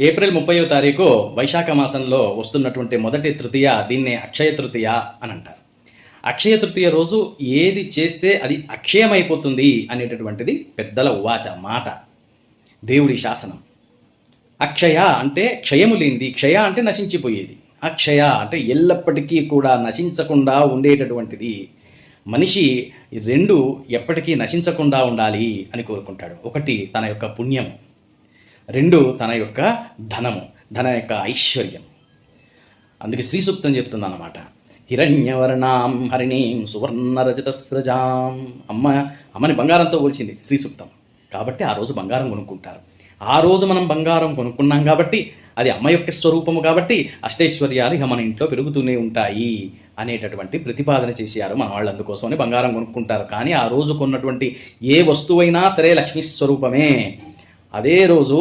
April 30వ తారీఖు వైశాఖ మాసంలో వస్తున్నటువంటి మొదటి తృతీయ, దీన్నే అక్షయ తృతీయ అని అంటారు. అక్షయ తృతీయ రోజు ఏది చేస్తే అది అక్షయమైపోతుంది అనేటటువంటిది పెద్దల ఉవాచ మాట, దేవుడి శాసనం. అక్షయ అంటే క్షయము లేనిది, క్షయ అంటే నశించిపోయేది, అక్షయ అంటే ఎల్లప్పటికీ కూడా నశించకుండా ఉండేటటువంటిది. మనిషి రెండు ఎప్పటికీ నశించకుండా ఉండాలి అని కోరుకుంటాడు. ఒకటి తన యొక్క పుణ్యము, రెండు తన యొక్క ధనము, ధన యొక్క ఐశ్వర్యం. అందుకే శ్రీ సూక్తం చెప్తుంది అన్నమాట, హిరణ్యవర్ణాం హరిణీం సువర్ణరజతస్రజాం. అమ్మని బంగారంతో పోల్చింది శ్రీ సూక్తం. కాబట్టి ఆ రోజు బంగారం కొనుక్కుంటారు. ఆ రోజు మనం బంగారం కొనుక్కున్నాం కాబట్టి అది అమ్మ యొక్క స్వరూపము కాబట్టి అష్టైశ్వర్యాలు ఇక మన ఇంట్లో పెరుగుతూనే ఉంటాయి అనేటటువంటి ప్రతిపాదన చేశారు మన వాళ్ళు. అందుకోసమని బంగారం కొనుక్కుంటారు. కానీ ఆ రోజు కొన్నటువంటి ఏ వస్తువైనా సరే లక్ష్మీ స్వరూపమే. అదే రోజు